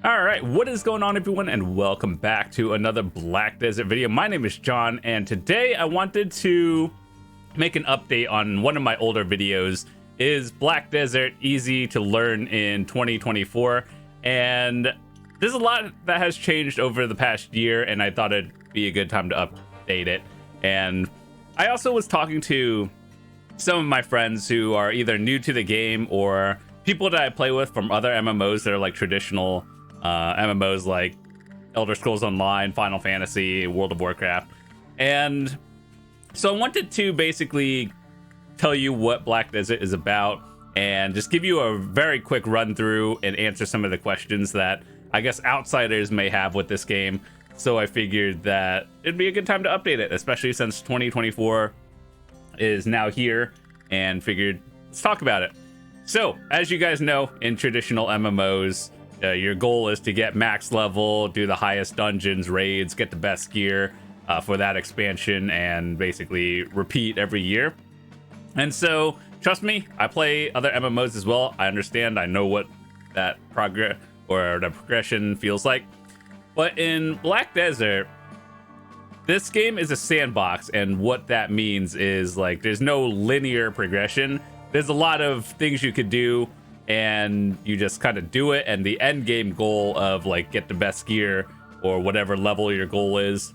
All right, what is going on, everyone, and welcome back to another Black Desert video. My name is John, and today I wanted to make an update on one of my older videos. Is Black Desert easy to learn in 2024? And there's a lot that has changed over the past year, and I thought it'd be a good time to update it. And I also was talking to some of my friends who are either new to the game or people that I play with from other MMOs that are like traditional MMOs like Elder Scrolls Online, Final Fantasy, World of Warcraft. And so I wanted to basically tell you what Black Desert is about and just give you a very quick run through and answer some of the questions that I guess outsiders may have with this game. So I figured that it'd be a good time to update it, especially since 2024 is now here, and figured let's talk about it. So as you guys know, in traditional MMOs, your goal is to get max level, do the highest dungeons, raids, get the best gear for that expansion, and basically repeat every year. And so, trust me, I play other MMOs as well. I understand, I know what that progress or the progression feels like. But in Black Desert, this game is a sandbox, and what that means is like there's no linear progression. There's a lot of things you could do, and you just kind of do it, and the end game goal of like get the best gear or whatever level your goal is,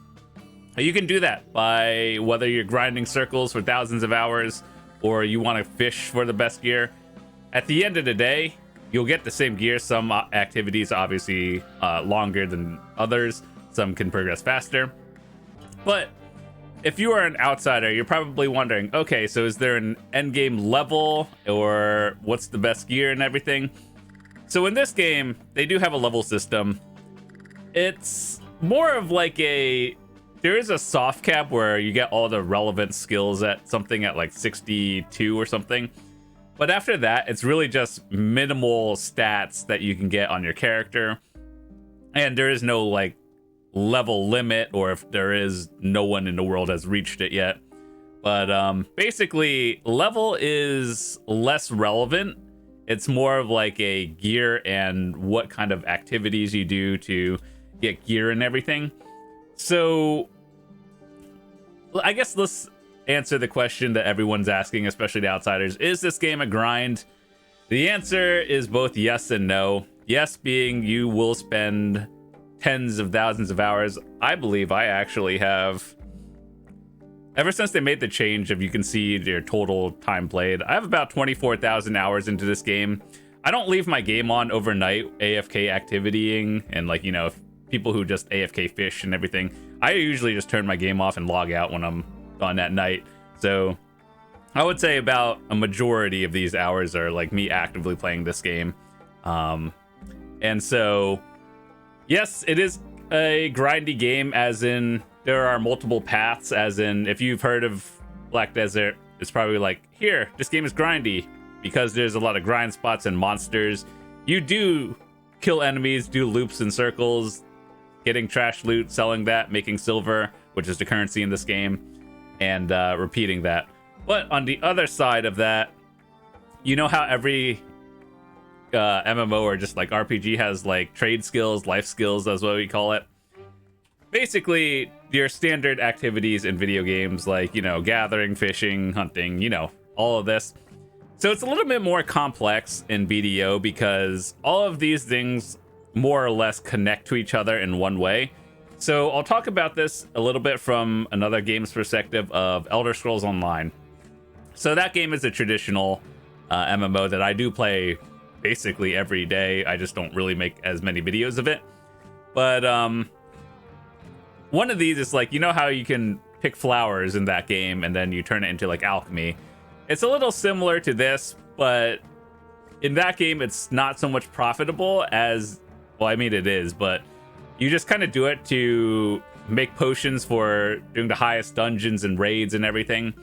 you can do that by whether you're grinding circles for thousands of hours or you want to fish for the best gear. At the end of the day, you'll get the same gear. Some activities obviously longer than others, some can progress faster. But if you are an outsider, you're probably wondering, okay, so is there an end game level, or what's the best gear and everything? So in this game, they do have a level system. It's more of like there is a soft cap where you get all the relevant skills at something at like 62 or something. But after that, it's really just minimal stats that you can get on your character. And there is no like level limit, or if there is, no one in the world has reached it yet. But basically, level is less relevant. It's more of like a gear and what kind of activities you do to get gear and everything. So I guess let's answer the question that everyone's asking, especially the outsiders. Is this game a grind? The answer is both yes and no. Yes being you will spend tens of thousands of hours. I believe I actually have, ever since they made the change of you can see your total time played, I have about 24,000 hours into this game. I don't leave my game on overnight AFK activitying, and like, you know, if people who just AFK fish and everything, I usually just turn my game off and log out when I'm done at night. So I would say about a majority of these hours are like me actively playing this game. And so yes, it is a grindy game, as in there are multiple paths, as in if you've heard of Black Desert, it's probably like, here, this game is grindy because there's a lot of grind spots and monsters. You do kill enemies, do loops and circles, getting trash loot, selling that, making silver, which is the currency in this game, and repeating that. But on the other side of that, you know how every MMO or just like RPG has like trade skills, life skills, that's what we call it. Basically, your standard activities in video games, like, you know, gathering, fishing, hunting, you know, all of this. So it's a little bit more complex in BDO because all of these things more or less connect to each other in one way. So I'll talk about this a little bit from another game's perspective of Elder Scrolls Online. So that game is a traditional MMO that I do play basically every day. I just don't really make as many videos of it. But one of these is like, you know how you can pick flowers in that game and then you turn it into like alchemy. It's a little similar to this, but in that game it's not so much profitable as, well, I mean it is, but you just kind of do it to make potions for doing the highest dungeons and raids and everything.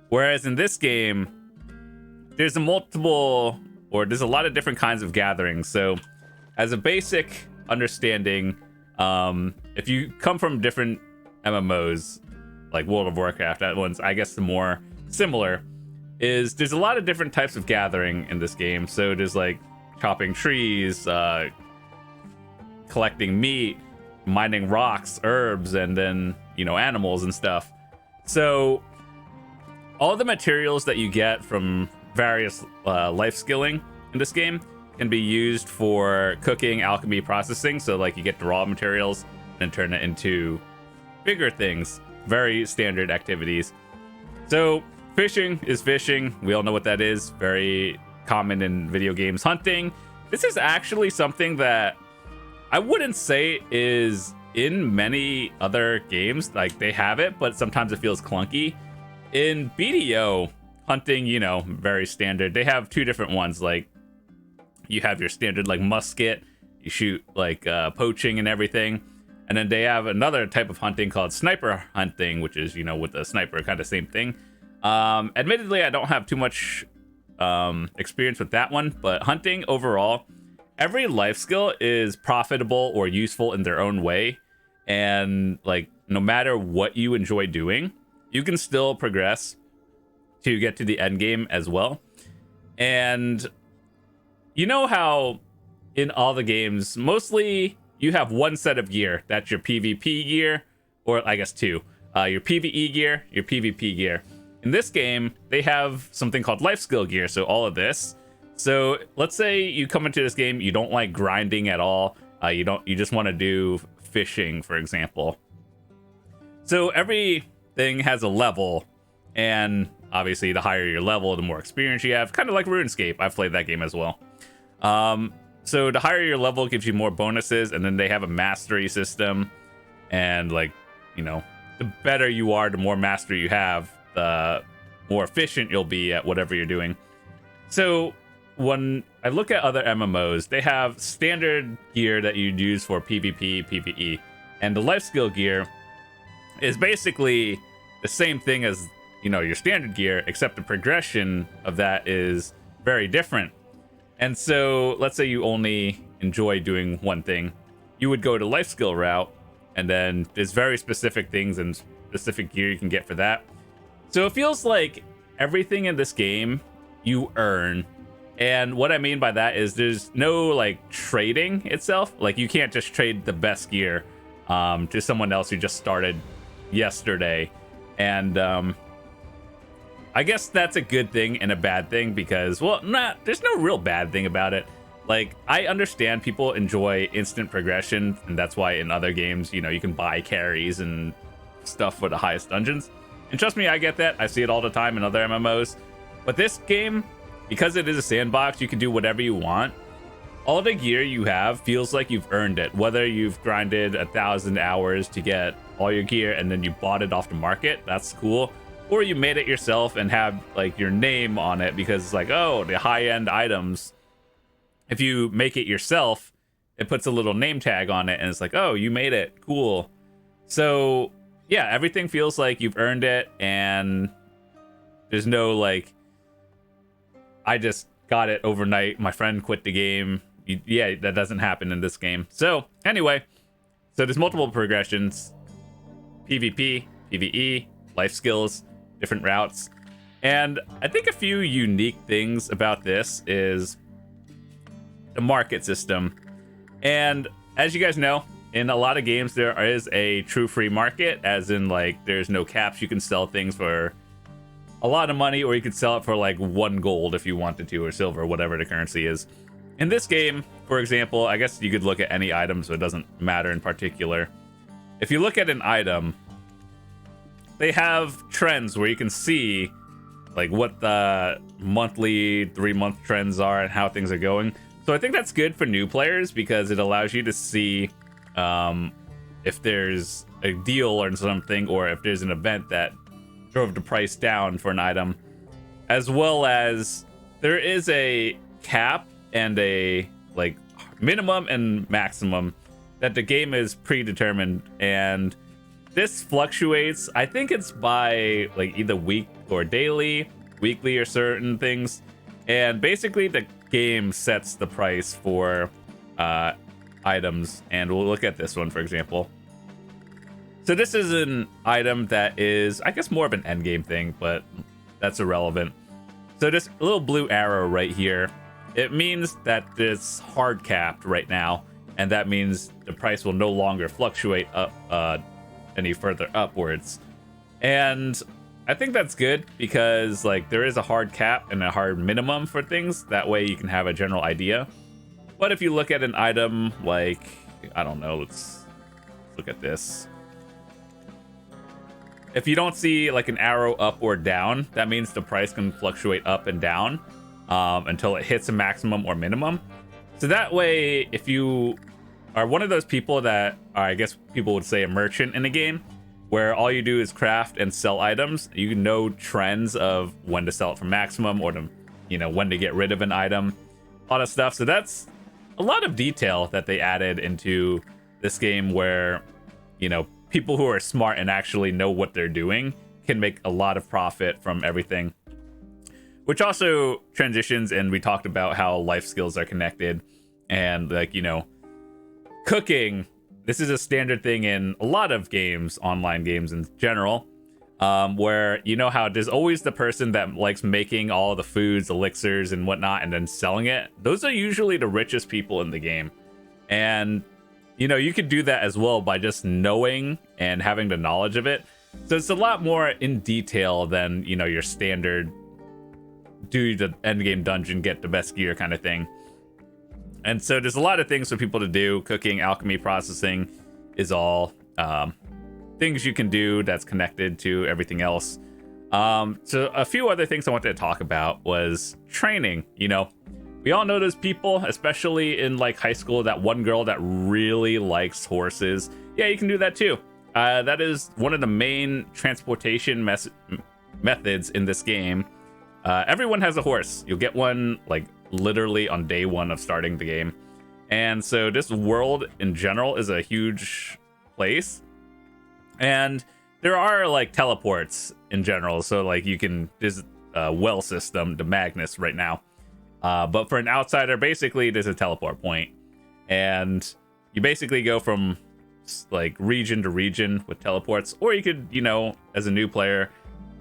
Whereas in this game, there's a lot of different kinds of gatherings. So as a basic understanding, if you come from different MMOs like World of Warcraft, that one's I guess the more similar, is there's a lot of different types of gathering in this game. So there's like chopping trees, collecting meat, mining rocks, herbs, and then, you know, animals and stuff. So all the materials that you get from various life skilling in this game can be used for cooking, alchemy, processing. So like you get the raw materials and turn it into bigger things. Very standard activities. So fishing is fishing. We all know what that is. Very common in video games. Hunting. This is actually something that I wouldn't say is in many other games. Like they have it, but sometimes it feels clunky. In BDO, hunting, you know, very standard. They have two different ones. Like you have your standard like musket, you shoot like poaching and everything. And then they have another type of hunting called sniper hunting, which is, you know, with the sniper, kind of same thing. Admittedly, I don't have too much experience with that one, but hunting overall, every life skill is profitable or useful in their own way. And like, no matter what you enjoy doing, you can still progress to get to the end game as well. And you know how in all the games, mostly you have one set of gear. That's your PvP gear, or I guess two. Your PvE gear, your PvP gear. In this game, they have something called life skill gear, so all of this. So let's say you come into this game, you don't like grinding at all. You just want to do fishing, for example. So everything has a level, and obviously the higher your level, the more experience you have. Kind of like RuneScape. I've played that game as well. So the higher your level gives you more bonuses, and then they have a mastery system. And like, you know, the better you are, the more mastery you have, the more efficient you'll be at whatever you're doing. So when I look at other MMOs, they have standard gear that you'd use for PvP, PvE. And the life skill gear is basically the same thing as, you know, your standard gear, except the progression of that is very different. And so let's say you only enjoy doing one thing, you would go to life skill route, and then there's very specific things and specific gear you can get for that. So it feels like everything in this game you earn. And what I mean by that is there's no like trading itself. Like you can't just trade the best gear to someone else who just started yesterday. And I guess that's a good thing and a bad thing because, well, there's no real bad thing about it. Like, I understand people enjoy instant progression, and that's why in other games, you know, you can buy carries and stuff for the highest dungeons. And trust me, I get that. I see it all the time in other MMOs. But this game, because it is a sandbox, you can do whatever you want. All the gear you have feels like you've earned it. Whether you've grinded 1,000 hours to get all your gear and then you bought it off the market, that's cool. Or you made it yourself and have like your name on it because it's like, oh, the high-end items. If you make it yourself, it puts a little name tag on it and it's like, oh, you made it. Cool. So yeah, everything feels like you've earned it, and there's no like, I just got it overnight, my friend quit the game. Yeah, that doesn't happen in this game. So anyway, so there's multiple progressions: PvP, PvE, life skills, different routes. And I think a few unique things about this is the market system. And as you guys know, in a lot of games there is a true free market, as in like there's no caps. You can sell things for a lot of money, or you could sell it for like 1 gold if you wanted to, or silver, whatever the currency is. In this game, for example, I guess you could look at any item, so it doesn't matter in particular. If you look at an item, they have trends where you can see like what the monthly 3-month trends are and how things are going. So I think that's good for new players because it allows you to see if there's a deal or something, or if there's an event that drove the price down for an item, as well as there is a cap and a like minimum and maximum that the game is predetermined, and this fluctuates. I think it's by like either week or daily, weekly or certain things, and basically the game sets the price for items. And we'll look at this one, for example. So this is an item that is, I guess, more of an endgame thing, but that's irrelevant. So this little blue arrow right here, it means that it's hard capped right now. and that means the price will no longer fluctuate up any further upwards. And I think that's good because like there is a hard cap and a hard minimum for things. That way you can have a general idea. But if you look at an item like, I don't know, let's look at this. If you don't see like an arrow up or down, that means the price can fluctuate up and down until it hits a maximum or minimum. So that way, if you are one of those people that are, I guess people would say, a merchant in a game, where all you do is craft and sell items, you know trends of when to sell it for maximum or to, you know, when to get rid of an item, a lot of stuff. So that's a lot of detail that they added into this game where, you know, people who are smart and actually know what they're doing can make a lot of profit from everything. Which also transitions, and we talked about how life skills are connected, and like, you know, cooking. This is a standard thing in a lot of games, online games in general, where you know how there's always the person that likes making all the foods, elixirs, and whatnot, and then selling it. Those are usually the richest people in the game. And, you know, you could do that as well by just knowing and having the knowledge of it. So it's a lot more in detail than, you know, your standard do the end game dungeon, get the best gear kind of thing. And so there's a lot of things for people to do. Cooking, alchemy, processing is all things you can do that's connected to everything else. So a few other things I wanted to talk about was training. You know, we all know those people, especially in like high school, that one girl that really likes horses. Yeah, you can do that too. That is one of the main transportation methods in this game. Everyone has a horse. You'll get one like literally on day one of starting the game. And so this world in general is a huge place. And there are like teleports in general. So like you can, there's a well system, the Magnus right now. But for an outsider, basically there's a teleport point. And you basically go from like region to region with teleports. Or you could, you know, as a new player,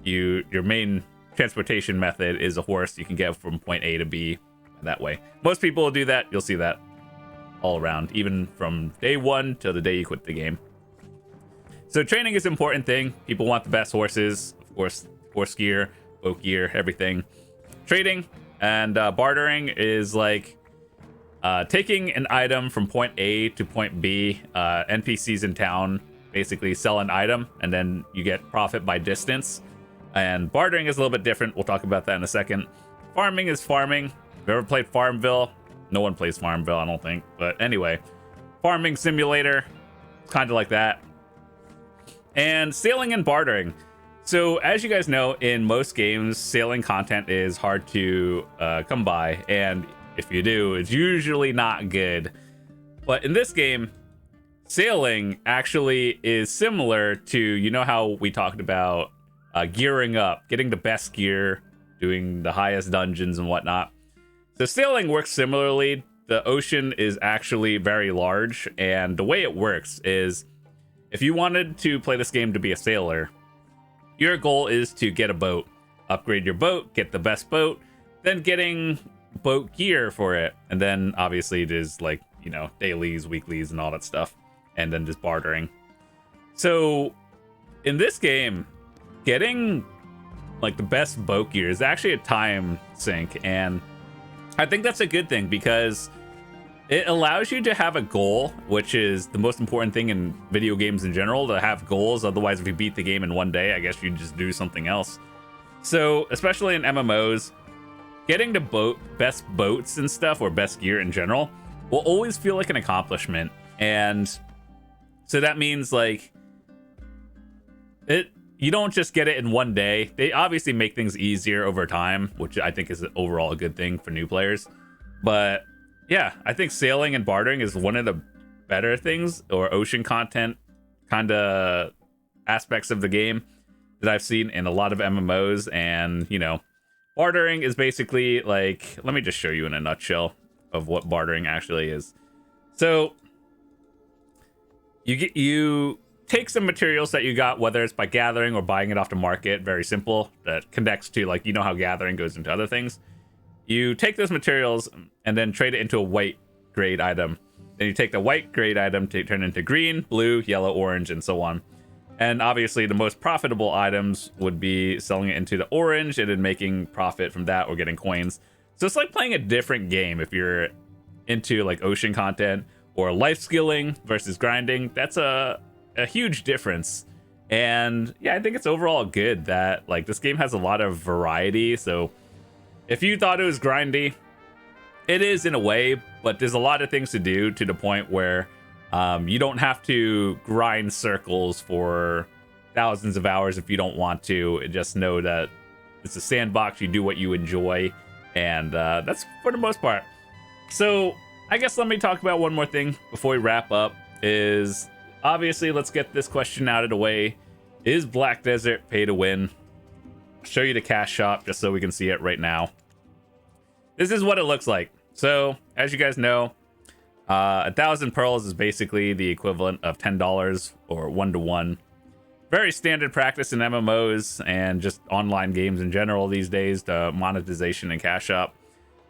your main transportation method is a horse. You can get from point A to B that way. Most people will do that. You'll see that all around, even from day one till the day you quit the game. So training is an important thing. People want the best horses, of course, horse gear, boat gear, everything. Trading and bartering is like taking an item from point A to point B. NPCs in town basically sell an item and then you get profit by distance. And bartering is a little bit different. We'll talk about that in a second. Farming is farming. Have you ever played Farmville? No one plays Farmville, I don't think. But anyway, farming simulator, kind of like that. And sailing and bartering. So as you guys know, in most games, sailing content is hard to come by. And if you do, it's usually not good. But in this game, sailing actually is similar to, you know how we talked about gearing up, getting the best gear, doing the highest dungeons and whatnot. So sailing works similarly. The ocean is actually very large, and the way it works is if you wanted to play this game to be a sailor, your goal is to get a boat, upgrade your boat, get the best boat, then getting boat gear for it. And then obviously there's like, you know, dailies, weeklies, and all that stuff, and then just bartering. So in this game, getting like the best boat gear is actually a time sink, and I think that's a good thing because it allows you to have a goal, which is the most important thing in video games in general, to have goals. Otherwise, if you beat the game in one day, I guess you just do something else. So especially in MMOs, getting the best boats and stuff, or best gear in general, will always feel like an accomplishment. And so that means like you don't just get it in one day. They obviously make things easier over time, which I think is overall a good thing for new players. But yeah, I think sailing and bartering is one of the better things, or ocean content kind of aspects of the game that I've seen in a lot of MMOs. And, you know, bartering is basically like, let me just show you in a nutshell of what bartering actually is. So you take some materials that you got, whether it's by gathering or buying it off the market. Very simple. That connects to, like, you know how gathering goes into other things. You take those materials and then trade it into a white grade item. Then you take the white grade item to turn into green, blue, yellow, orange, and so on. And obviously the most profitable items would be selling it into the orange and then making profit from that or getting coins. So it's like playing a different game if you're into like ocean content or life skilling versus grinding. That's a huge difference. And yeah, I think it's overall good that like this game has a lot of variety. So if you thought it was grindy, it is in a way, but there's a lot of things to do to the point where you don't have to grind circles for thousands of hours if you don't want to. Just know that it's a sandbox. You do what you enjoy, and that's for the most part. So I guess let me talk about one more thing before we wrap up. Is obviously let's get this question out of the way. Is Black Desert pay to win? I'll show you the cash shop just so we can see it right now. This is what it looks like. So as you guys know, 1,000 pearls is basically the equivalent of $10 or 1-to-1. Very standard practice in MMOs and just online games in general these days, the monetization and cash up.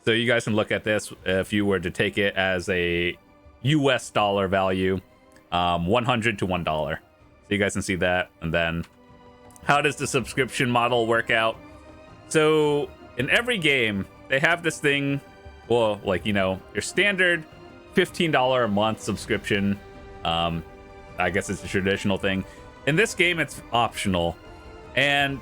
So you guys can look at this if you were to take it as a US dollar value, 100 to $1. So you guys can see that. And then how does the subscription model work out? So in every game, they have this thing, well, like, you know, your standard $15 a month subscription. I guess it's a traditional thing. In this game, it's optional. And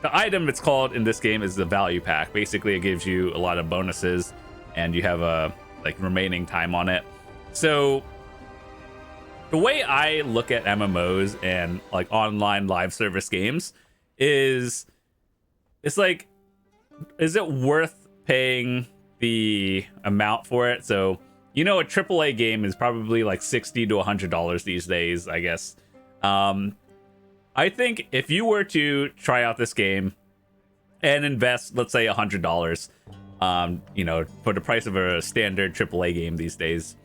the item it's called in this game is the value pack. Basically, it gives you a lot of bonuses and you have a like remaining time on it. So the way I look at MMOs and like online live service games is it's like, is it worth paying the amount for it? So, you know, a AAA game is probably like $60 to $100 these days, I guess. I think if you were to try out this game and invest, let's say $100, you know, for the price of a standard AAA game these days,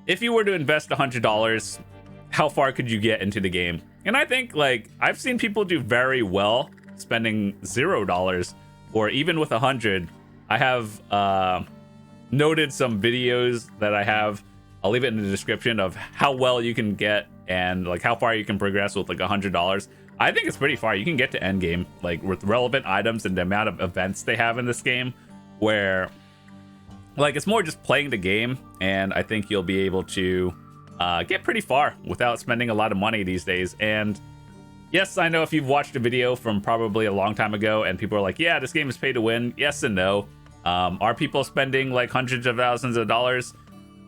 if you were to invest $100, how far could you get into the game? And I think like I've seen people do very well spending $0 or even with 100. I have noted some videos that I have. I'll leave it in the description of how well you can get and like how far you can progress with like $100. I think it's pretty far. You can get to end game like with relevant items and the amount of events they have in this game, where like it's more just playing the game, and I think you'll be able to get pretty far without spending a lot of money these days. And yes, I know if you've watched a video from probably a long time ago and people are like, yeah, this game is pay to win. Yes and no. Are people spending like hundreds of thousands of dollars?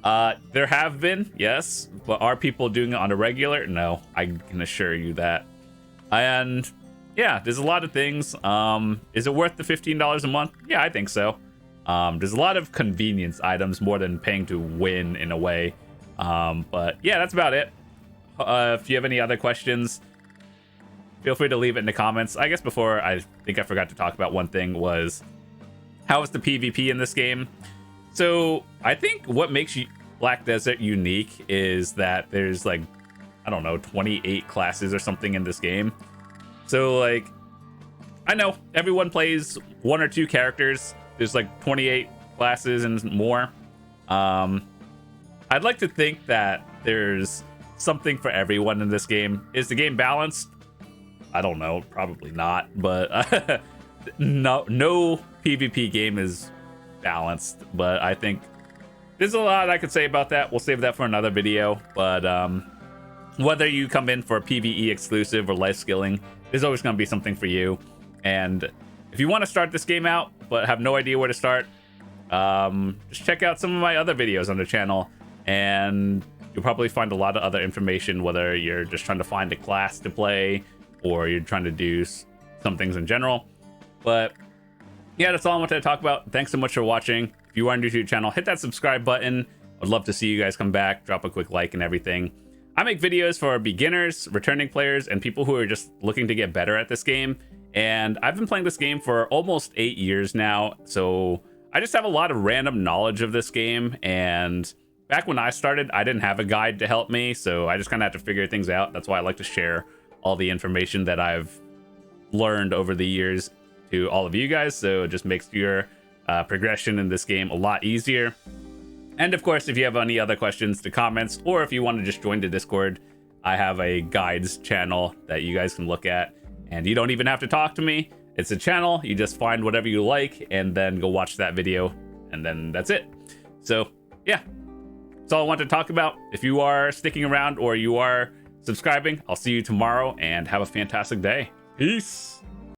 There have been, yes, but are people doing it on a regular? No, I can assure you that. And yeah, there's a lot of things. Is it worth the $15 a month? Yeah, I think so. There's a lot of convenience items more than paying to win in a way. But yeah, that's about it. If you have any other questions, feel free to leave it in the comments. I guess before, I think I forgot to talk about one thing was how is the PvP in this game? So I think what makes Black Desert unique is that there's like, I don't know, 28 classes or something in this game. So like, I know everyone plays one or two characters. There's like 28 classes and more. I'd like to think that there's something for everyone in this game. Is the game balanced? I don't know, probably not, but no PvP game is balanced, but I think there's a lot I could say about that. We'll save that for another video. But whether you come in for a PvE exclusive or life skilling, there's always going to be something for you. And if you want to start this game out but have no idea where to start, just check out some of my other videos on the channel, and you'll probably find a lot of other information, whether you're just trying to find a class to play or you're trying to do some things in general. But yeah, that's all I wanted to talk about. Thanks so much for watching. If you are new to the channel, hit that subscribe button. I'd love to see you guys come back, drop a quick like and everything. I make videos for beginners, returning players, and people who are just looking to get better at this game. And I've been playing this game for almost 8 years now, so I just have a lot of random knowledge of this game. And back when I started, I didn't have a guide to help me, so I just kind of had to figure things out. That's why I like to share all the information that I've learned over the years to all of you guys, so it just makes your progression in this game a lot easier. And of course, if you have any other questions, the comments, or if you want to just join the Discord, I have a guides channel that you guys can look at. And you don't even have to talk to me. It's a channel. You just find whatever you like and then go watch that video. And then that's it. So yeah, that's all I want to talk about. If you are sticking around or you are subscribing, I'll see you tomorrow and have a fantastic day. Peace.